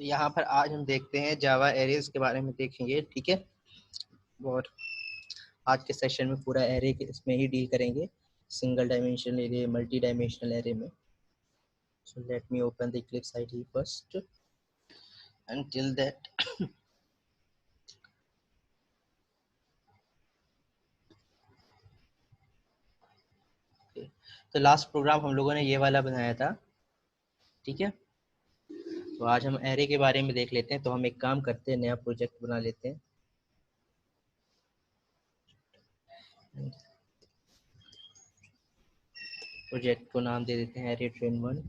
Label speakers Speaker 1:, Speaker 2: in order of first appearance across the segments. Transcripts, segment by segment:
Speaker 1: तो यहाँ पर आज हम देखते हैं जावा एरेज के बारे में देखेंगे, ठीक है। और आज के सेशन में पूरा एरे के इसमें ही डील करेंगे, single dimensional array, multi dimensional array में। So let me open the Eclipse IDE first. until that okay. तो लास्ट प्रोग्राम हम लोगों ने ये वाला बनाया था, ठीक है। तो आज हम एरे के बारे में देख लेते हैं। तो हम एक काम करते हैं, नया प्रोजेक्ट बना लेते हैं। प्रोजेक्ट को नाम दे देते हैं एरे ट्रेन 1।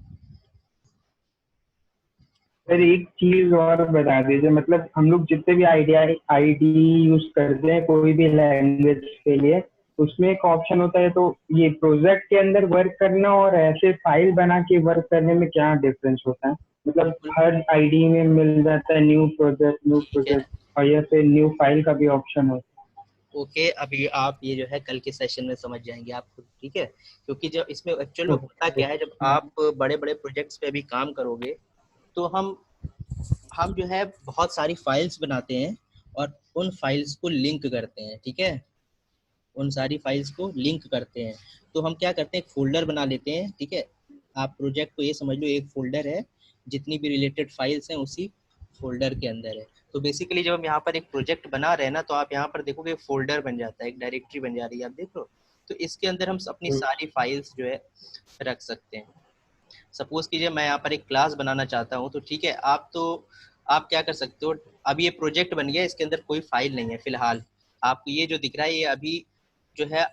Speaker 2: सर एक चीज और बता दीजिए, मतलब हम लोग जितने भी आईडी यूज करते हैं कोई भी लैंग्वेज के लिए, उसमें एक ऑप्शन होता है। तो ये प्रोजेक्ट के अंदर वर्क करना और ऐसे फाइल बना के वर्क करने में क्या डिफरेंस होता है? मतलब
Speaker 1: बिल्कुल
Speaker 2: हर आईडी में मिल जाता है न्यू
Speaker 1: ठीक है।
Speaker 2: प्रोजेक्ट और या फिर न्यू फाइल का भी ऑप्शन होता
Speaker 1: ओके, अभी आप ये जो है कल के सेशन में समझ जाएंगे आप खुद, ठीक है। क्योंकि जब इसमें एक्चुअल में
Speaker 2: है?
Speaker 1: होता क्या है, जब आप बड़े बड़े प्रोजेक्ट्स पे भी काम करोगे तो हम जो है बहुत सारी फाइल्स बनाते हैं और उन फाइल्स को लिंक करते हैं, ठीक है। उन सारी फाइल्स को लिंक करते हैं। तो हम क्या करते हैं, एक फोल्डर बना लेते हैं, ठीक है। आप प्रोजेक्ट को ये समझ लो एक फोल्डर है, जितनी भी रिलेटेड फाइल्स हैं उसी फोल्डर के अंदर है। तो बेसिकली जब हम यहाँ पर एक प्रोजेक्ट बना रहे हैं ना, तो आप यहाँ पर देखोगे फोल्डर बन जाता है, एक डायरेक्टरी बन जा रही है, आप देख लो। तो इसके अंदर हम अपनी सारी फाइल्स जो है रख सकते हैं। सपोज कीजिए मैं यहाँ पर एक क्लास बनाना चाहता हूँ, तो ठीक है, आप क्या कर सकते हो। अब ये प्रोजेक्ट बन गया, इसके अंदर कोई फाइल नहीं है फिलहाल। आपको ये जो दिख रहा है ये अभी जो है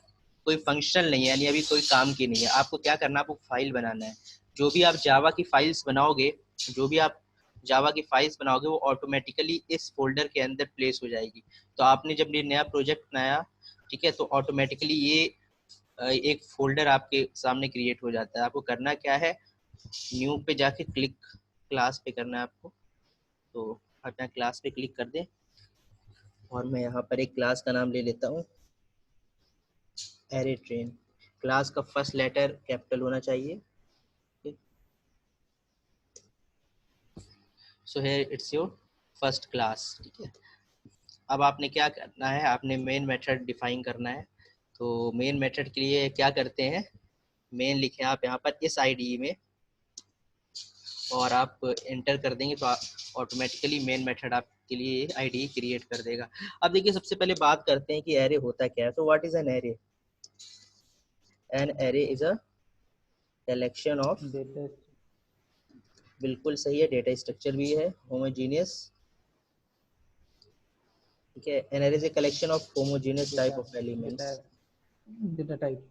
Speaker 1: कोई फंक्शनल नहीं है, यानी अभी कोई काम की नहीं है। आपको क्या करना है, आपको फाइल बनाना है। जो भी आप जावा की फाइल्स बनाओगे, जो भी आप जावा की फाइल्स बनाओगे वो ऑटोमेटिकली इस फोल्डर के अंदर प्लेस हो जाएगी। तो आपने जब ये नया प्रोजेक्ट बनाया, ठीक है, तो ऑटोमेटिकली ये एक फोल्डर आपके सामने क्रिएट हो जाता है। आपको करना क्या है, न्यू पे जाके क्लिक, क्लास पे करना है आपको। तो अपना क्लास पे क्लिक कर दें और मैं यहाँ पर एक क्लास का नाम ले लेता हूँ, एरे ट्रेन। क्लास का फर्स्ट लेटर कैपिटल होना चाहिए। So here it's your first class, ठीक है। अब आपने क्या करना है, आपने मेन मेथड डिफाइन करना है। तो मेन मेथड के लिए क्या करते हैं, मेन लिखे आप यहाँ पर इस आईडी में और आप एंटर कर देंगे तो ऑटोमेटिकली मेन मेथड आपके लिए आईडी क्रिएट कर देगा। अब देखिए सबसे पहले बात करते हैं कि एरे होता क्या है। तो what is an array? N array is a collection of,
Speaker 2: data.
Speaker 1: बिल्कुल सही है, डेटा स्ट्रक्चर भी है, होमोजीनियस, ठीक है। N array is a collection of homogeneous type of elements.
Speaker 2: Data type.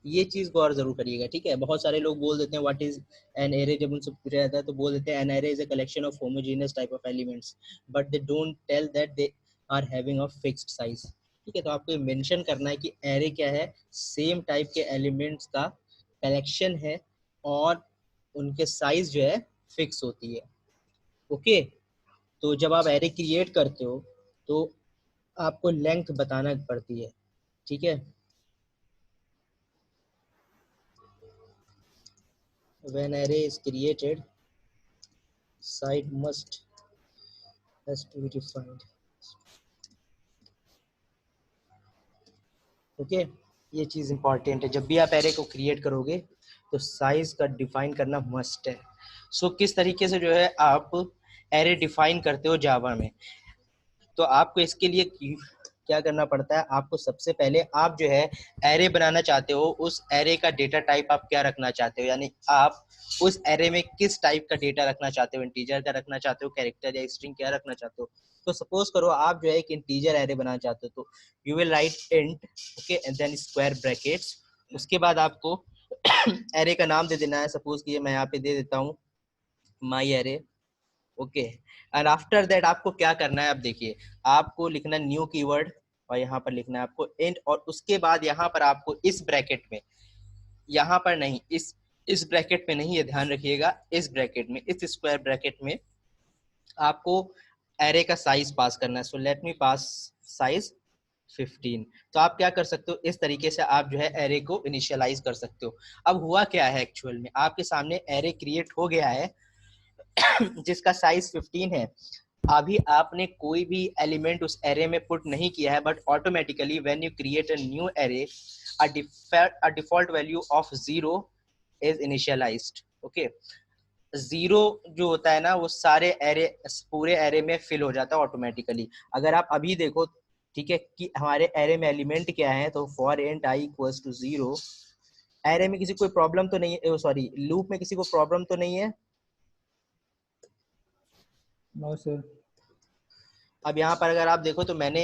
Speaker 1: ये चीज को और जरूर करिएगा, ठीक है। बहुत सारे लोग बोल देते हैं व्हाट इज एन एरे, जब उनसे पूछा जाता है तो बोल देते हैं an array is a collection of homogeneous type of elements, but they don't tell that they are having a fixed size, ठीक है। तो आपको ये मेंशन करना है कि एरे क्या है, सेम टाइप के एलिमेंट्स का कलेक्शन है और उनके साइज जो है फिक्स होती है, ओके। तो जब आप एरे क्रिएट करते हो तो आपको लेंथ बताना पड़ती है, ठीक है। when array is created, side must has to be defined, okay. ये चीज इंपॉर्टेंट है, जब भी आप एरे को क्रिएट करोगे तो साइज का डिफाइन करना मस्ट है। सो किस तरीके से जो है आप एरे डिफाइन करते हो जावा में। तो आपको इसके लिए क्या करना पड़ता है, आपको सबसे पहले आप जो है एरे बनाना चाहते हो, उस एरे का डेटा टाइप आप क्या रखना चाहते हो, यानी आप उस एरे में किस टाइप का डेटा रखना चाहते हो, इंटीजर का रखना चाहते हो, कैरेक्टर या स्ट्रिंग क्या रखना चाहते हो। तो सपोज करो आप जो है एक इंटीजर एरे बनाना चाहते हो, तो you will write int, okay, and then square brackets. उसके बाद आपको एरे का नाम दे देना है। सपोज कि मैं यहाँ पे दे देता हूँ माई array, okay. And after that आपको क्या करना है, अब देखिए आपको लिखना न्यू कीवर्ड और यहाँ पर लिखना है आपको इंट, और उसके बाद यहाँ पर आपको इस ब्रैकेट में, यहाँ पर नहीं, इस ब्रैकेट में नहीं, ये ध्यान रखिएगा, इस ब्रैकेट में, इस स्क्वायर ब्रैकेट में आपको एरे का साइज पास करना है। सो लेट मी पास साइज 15। तो आप क्या कर सकते हो, इस तरीके से आप जो है एरे को इनिशियलाइज कर सकते हो। अब हुआ क्या है, एक्चुअल में आपके सामने एरे क्रिएट हो गया है जिसका साइज 15 है। अभी आपने कोई भी एलिमेंट उस एरे में पुट नहीं किया है, but automatically when you create a new array, a default value of 0 is initialised. Okay, zero जो होता है ना, वो सारे एरे, पूरे एरे में फिल हो जाता है ऑटोमेटिकली। अगर आप अभी देखो, ठीक है, कि हमारे एरे में एलिमेंट क्या है, तो for int I equals to 0, array में किसी कोई प्रॉब्लम तो नहीं है, सॉरी लूप में किसी को प्रॉब्लम तो नहीं है।
Speaker 3: No sir.
Speaker 1: अब यहाँ पर अगर आप देखो तो मैंने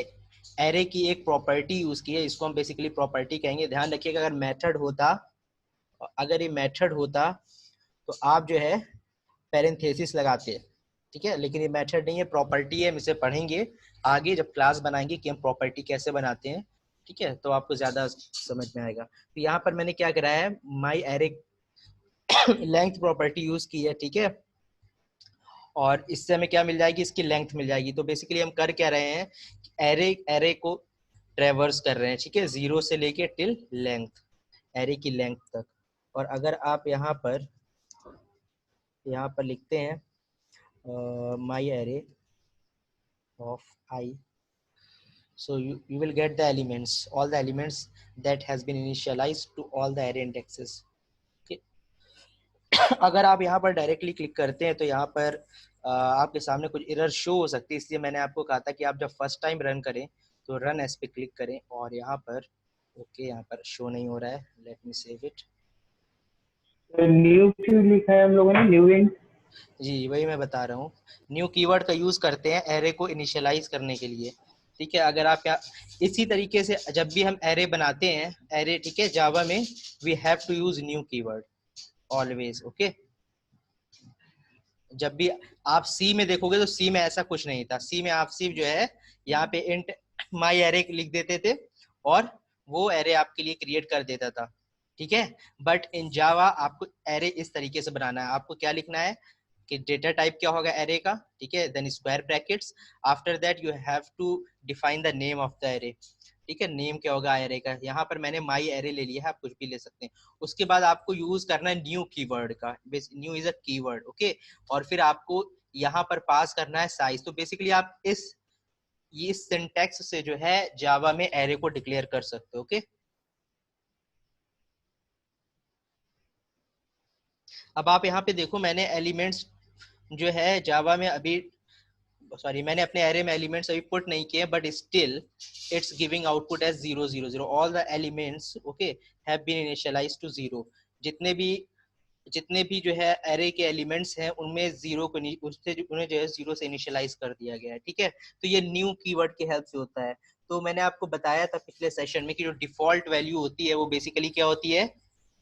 Speaker 1: एरे की एक प्रॉपर्टी यूज की है, इसको हम बेसिकली प्रॉपर्टी कहेंगे। ध्यान रखिएगा, अगर मेथड होता, अगर ये मेथड होता तो आप जो है पैरेंथेसिस लगाते, ठीक है, लेकिन ये मेथड नहीं है, प्रॉपर्टी है। हम इसे पढ़ेंगे आगे जब क्लास बनाएंगे कि हम प्रॉपर्टी कैसे बनाते हैं, ठीक है, तो आपको ज्यादा समझ में आएगा। तो यहाँ पर मैंने क्या करा है, माई एरे लेंथ प्रॉपर्टी यूज की है, ठीक है, और इससे हमें क्या मिल जाएगी, इसकी लेंथ मिल जाएगी। तो बेसिकली हम कर क्या रहे हैं, एरे एरे को ट्रेवर्स कर रहे हैं, ठीक है, 0 से लेके टिल लेंथ, एरे की लेंथ तक। और अगर आप यहाँ पर लिखते हैं माई array of I, so you will get the elements, all the elements that has been initialized to all the array indexes. Okay. अगर आप यहाँ पर डायरेक्टली क्लिक करते हैं तो यहाँ पर आपके सामने कुछ एरर शो हो सकती है, इसलिए मैंने आपको कहा था कि आप जब फर्स्ट टाइम रन करें तो रन एस पे क्लिक करें, और यहाँ पर ओके, यहाँ पर शो नहीं हो रहा है, let me save it.
Speaker 2: New क्यों लिखा है हम लोगों ने, न्यू इंट?
Speaker 1: जी वही मैं बता रहा हूँ, न्यू कीवर्ड का यूज करते हैं एरे को इनिशियलाइज करने के लिए, ठीक है। अगर आप क्या, इसी तरीके से जब भी हम एरे बनाते हैं, एरे, ठीक है, जावा में we have to use new keyword always. Okay, जब भी आप सी में देखोगे तो सी में ऐसा कुछ नहीं था, सी में आप सिर्फ जो है यहाँ पे इंट माई एरे लिख देते थे और वो एरे आपके लिए क्रिएट कर देता था, ठीक है। बट इन जावा आपको एरे इस तरीके से बनाना है। आपको क्या लिखना है कि डेटा टाइप क्या होगा एरे का, ठीक है, then square brackets, after that you have to define the name of the array, ठीक है, नेम क्या होगा एरे का। यहाँ पर मैंने माई एरे ले लिया है, आप कुछ भी ले सकते हैं। उसके बाद आपको यूज करना है न्यू कीवर्ड का, new is a keyword, okay, और फिर आपको यहाँ पर पास करना है साइज। तो बेसिकली आप ये सिंटैक्स से जो है जावा में एरे को डिक्लेयर कर सकते हो, ओके। अब आप यहाँ पे देखो, मैंने एलिमेंट्स जो है जावा में अभी, सॉरी, मैंने अपने एरे में एलिमेंट्स अभी पुट नहीं किए, but still it's giving output as 0 0 0। All the elements okay have been initialised to 0। जितने भी जो है एरे के एलिमेंट्स हैं उनमें जीरो को उससे उन्हें जो है 0 से इनिशियलाइज कर दिया गया है, ठीक है। तो ये न्यू कीवर्ड की हेल्प से होता है। तो मैंने आपको बताया था पिछले सेशन में कि जो डिफॉल्ट वैल्यू होती है वो बेसिकली क्या होती है,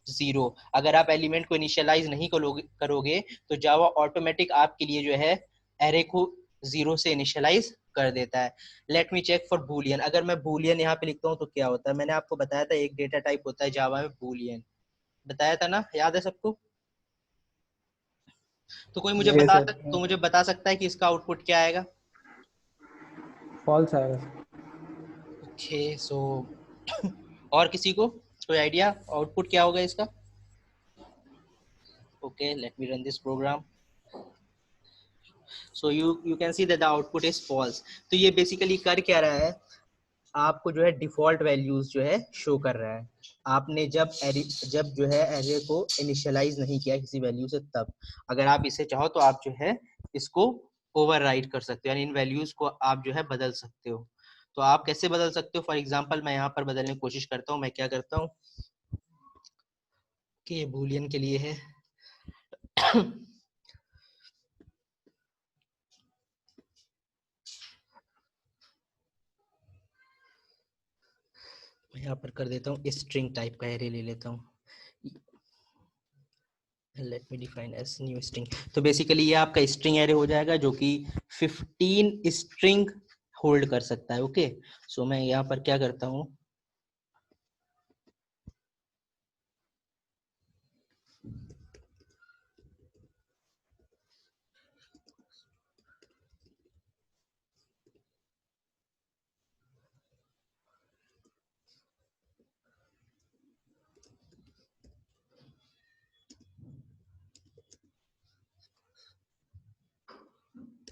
Speaker 1: 0। अगर आप एलिमेंट को इनिशियलाइज नहीं करोगे तो जावा ऑटोमेटिक आपके लिए जो है एरे को 0 से इनिशियलाइज कर देता है। Let me check for boolean. अगर मैं बूलियन यहाँ पे लिखता हूँ तो क्या होता है, मैंने आपको बताया था एक डेटा टाइप होता है जावा में बूलियन, बताया था ना, याद है सबको। तो कोई
Speaker 3: यही सर।
Speaker 1: मुझे बता सकता है कि इसका आउटपुट क्या आएगा।
Speaker 3: फॉल्स आएगा सर।
Speaker 1: ओके, सो और किसी को कोई आइडिया आउटपुट क्या होगा इसका। Okay, let me run this program. So you can see that the output is false. तो ये बेसिकली कर क्या रहा है, आपको जो है डिफॉल्ट वैल्यूज जो है शो कर रहा है। आपने जब जो है एरे को इनिशियलाइज नहीं किया किसी वैल्यू से, तब अगर आप इसे चाहो तो आप जो है इसको ओवरराइड कर सकते हो, यानी इन वैल्यूज को आप जो है बदल सकते हो। तो आप कैसे बदल सकते हो, फॉर एग्जांपल मैं यहाँ पर बदलने की कोशिश करता हूँ। मैं क्या करता हूँ कि ये बूलियन के लिए है मैं यहाँ पर कर देता हूँ स्ट्रिंग टाइप का एरे ले लेता हूँ। Let me define as new string. तो बेसिकली ये आपका स्ट्रिंग एरे हो जाएगा जो कि 15 स्ट्रिंग होल्ड कर सकता है, ओके। सो मैं यहाँ पर क्या करता हूँ,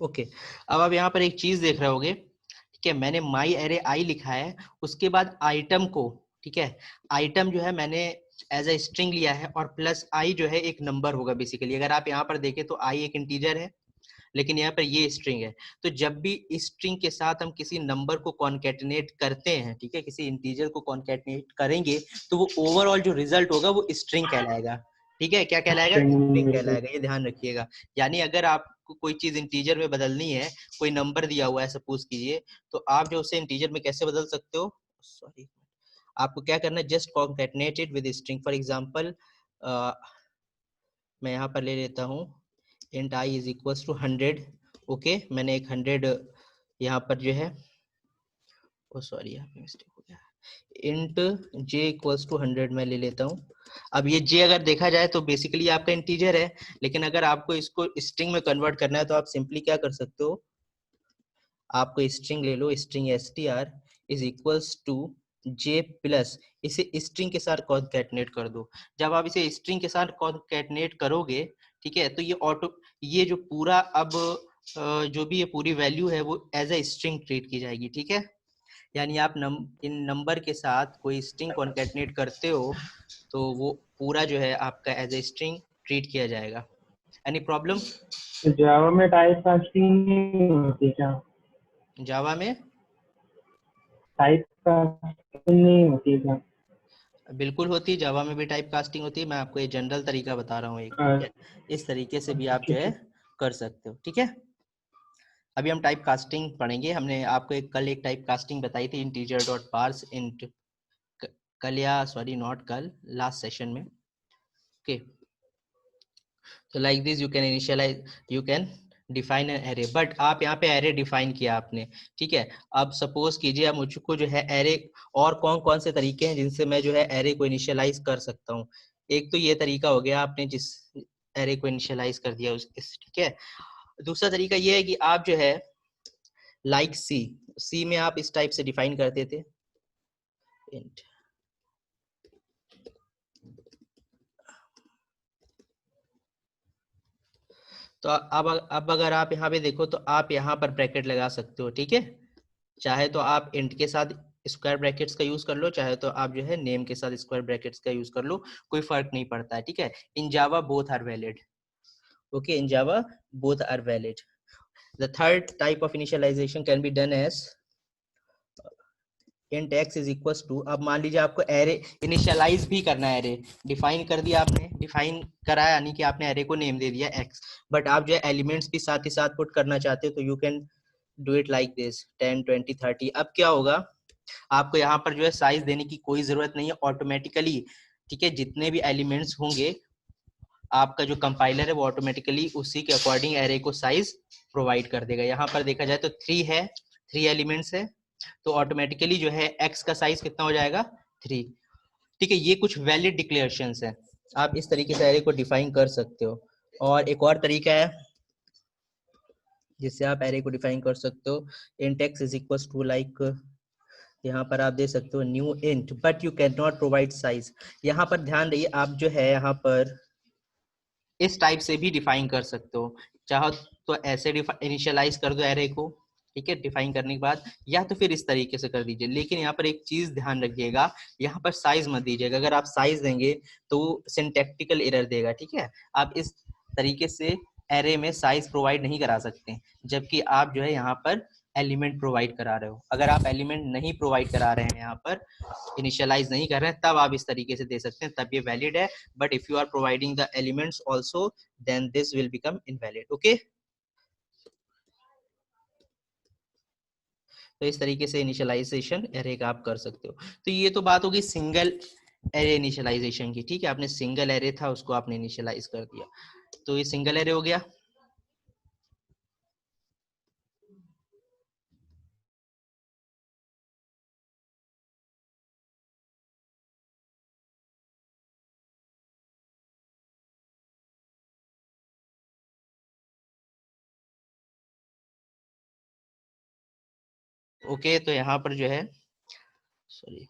Speaker 1: ओके, अब आप यहाँ पर एक चीज देख रहे होगे, ठीक है, मैंने माई एरे आई लिखा है, उसके बाद आइटम को, ठीक है, आइटम जो है मैंने एज ए स्ट्रिंग लिया है, और प्लस आई जो है एक नंबर होगा बेसिकली। अगर आप यहाँ पर देखें तो आई एक इंटीजर है, लेकिन यहाँ पर ये स्ट्रिंग है। तो जब भी इस स्ट्रिंग के साथ हम किसी नंबर को कॉन्केटिनेट करते हैं, ठीक है, किसी इंटीजर को कॉन्केटिनेट करेंगे, तो वो ओवरऑल जो रिजल्ट होगा वो स्ट्रिंग कहलाएगा। ठीक है, क्या कहलाएगा? स्ट्रिंग कहलाएगा, ये ध्यान रखिएगा। यानी अगर आपको कोई चीज इंटीजर में बदलनी है, कोई नंबर दिया हुआ है सपोज कीजिए, तो आप जो उसे इंटीजर में कैसे बदल सकते हो? सॉरी, आपको क्या करना है, just concatenate it with string. For example मैं यहाँ पर ले लेता हूँ int I is equals to 100। Okay, मैंने एक 100 यहाँ पर जो है, ओ सॉरी यहाँ पे मिस्टेक हो गया, int j इक्वल्स टू 100 मैं ले लेता हूँ। अब ये j अगर देखा जाए तो बेसिकली आपका इंटीजर है, लेकिन अगर आपको इसको स्ट्रिंग में कन्वर्ट करना है तो आप सिंपली क्या कर सकते हो, आपको स्ट्रिंग ले लो, string str is equals to j plus, इसे स्ट्रिंग के साथ कॉन्कैटिनेट कर दो। जब आप इसे स्ट्रिंग के साथ कॉन्कैटिनेट करोगे, ठीक है, तो ये जो पूरा अब जो भी ये पूरी वैल्यू है वो एज ए स्ट्रिंग ट्रीट की जाएगी। ठीक है, यानी आप इन नंबर के साथ कोई स्ट्रिंग कॉन्कैटिनेट करते हो तो वो पूरा जो है आपका एज ए स्ट्रिंग ट्रीट किया जाएगा। Any problem?
Speaker 2: जावा में टाइप कास्टिंग नहीं होती क्या?
Speaker 1: जावा में
Speaker 2: टाइप कास्टिंग नहीं होती क्या?
Speaker 1: बिल्कुल होती है, जावा में भी टाइप कास्टिंग होती है। मैं आपको ये जनरल तरीका बता रहा हूँ एक, ठीक है, इस तरीके से भी आप जो
Speaker 2: ठीक
Speaker 1: है
Speaker 2: है।
Speaker 1: कर सकते हो। ठीक है, अभी हम टाइप कास्टिंग पढ़ेंगे। हमने आपको कल एक टाइप कास्टिंग बताई थी, इंटीजर डॉट पार्स इंट, कल या सॉरी नॉट कल, लास्ट सेशन में। ओके, तो like this you can initialise, you can define an array, but आप यहाँ पे एरे डिफाइन किया आपने। ठीक है, अब सपोज कीजिए अब मुझको जो है एरे, और कौन कौन से तरीके हैं जिनसे मैं जो है एरे को इनिशियलाइज कर सकता हूँ। एक तो ये तरीका हो गया, आपने जिस एरे को इनिशियलाइज कर दिया ठीक है। दूसरा तरीका ये है कि आप जो है लाइक सी में आप इस टाइप से डिफाइन करते थे, int, तो अब अगर आप यहाँ पे देखो तो आप यहाँ पर ब्रैकेट लगा सकते हो। ठीक है, चाहे तो आप इंट के साथ स्क्वायर ब्रैकेट्स का यूज कर लो, चाहे तो आप जो है नेम के साथ स्क्वायर ब्रैकेट्स का यूज कर लो, कोई फर्क नहीं पड़ता है। ठीक है, in Java both are valid. Okay, in Java both are valid. The third type of initialization can be done as int x is equals to, अब मान लीजिए आपको एरे इनिशियलाइज भी करना है, एरे डिफाइन कर दिया आपने, डिफाइन करा यानी कि आपने एरे को नेम दे दिया x, बट आप जो है एलिमेंट्स भी साथ ही साथ पुट करना चाहते हो, तो you can do it like this 10 20 30। अब क्या होगा, आपको यहाँ पर जो है साइज देने की कोई जरूरत नहीं है, ऑटोमेटिकली, ठीक है, जितने भी एलिमेंट्स होंगे आपका जो कंपाइलर है वो ऑटोमेटिकली उसी के अकॉर्डिंग एरे को साइज प्रोवाइड कर देगा। यहाँ पर देखा जाए तो 3 है, 3 एलिमेंट्स है, तो ऑटोमेटिकली जो है x का साइज कितना हो जाएगा, 3। ठीक है, ये कुछ वैलिड डिक्लेरेशंस है, आप इस तरीके से एरे को डिफाइन कर सकते हो। और एक और तरीका है जिससे आप एरे को डिफाइन कर सकते हो, int x is equal to like, यहाँ पर आप दे सकते हो new int but you can not provide size. यहाँ पर ध्यान रहिए, आप जो है यहाँ पर इस टाइप से भी डिफाइन कर सकते हो, चाहो तो ऐसे इनिशियलाइज कर दो एरे को, ठीक है, डिफाइन करने के बाद, या तो फिर इस तरीके से कर दीजिए। लेकिन यहाँ पर एक चीज ध्यान रखिएगा, यहाँ पर साइज मत दीजिएगा, अगर आप साइज देंगे तो सिंटैक्टिकल एरर देगा। ठीक है, आप इस तरीके से एरे में साइज प्रोवाइड नहीं करा सकते, जबकि आप जो है यहाँ पर एलिमेंट प्रोवाइड करा रहे हो। अगर आप एलिमेंट नहीं प्रोवाइड करा रहे हैं, यहाँ पर इनिशियलाइज नहीं कर रहे हैं, तब आप इस तरीके से दे सकते हैं, तब ये वैलिड है। But if you are providing the elements also, then this will become invalid. Okay, तो इस तरीके से इनिशियलाइजेशन एरे का आप कर सकते हो। तो ये तो बात होगी सिंगल एरे इनिशियलाइजेशन की। ठीक है, आपने सिंगल एरे था उसको आपने इनिशियलाइज कर दिया, तो ये सिंगल एरे हो गया। ओके, तो यहाँ पर जो है, सॉरी,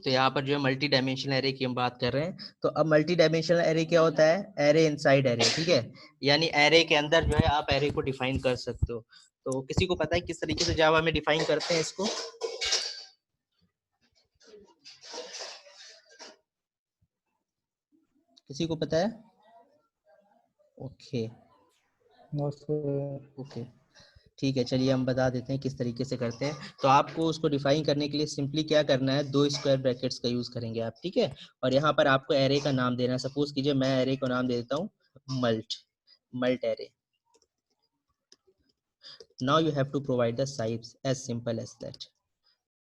Speaker 1: तो यहाँ पर जो है मल्टी डायमेंशनल एरे की हम बात कर रहे हैं। तो अब मल्टी डायमेंशनल एरे क्या होता है? एरे इनसाइड एरे, ठीक है, यानी एरे के अंदर जो है आप एरे को डिफाइन कर सकते हो। तो किसी को पता है किस तरीके से जावा में डिफाइन करते हैं इसको? किसी को पता है? ओके ओके, ठीक है, चलिए हम बता देते हैं किस तरीके से करते हैं। तो आपको उसको डिफाइन करने के लिए सिंपली क्या करना है, 2 स्क्वायर ब्रैकेट्स का यूज करेंगे आप, ठीक है। और यहाँ पर आपको एरे का नाम देना है। सपोज कीजिए मैं एरे को नाम दे देता हूँ multi array. Now you have to provide the size, as simple as that.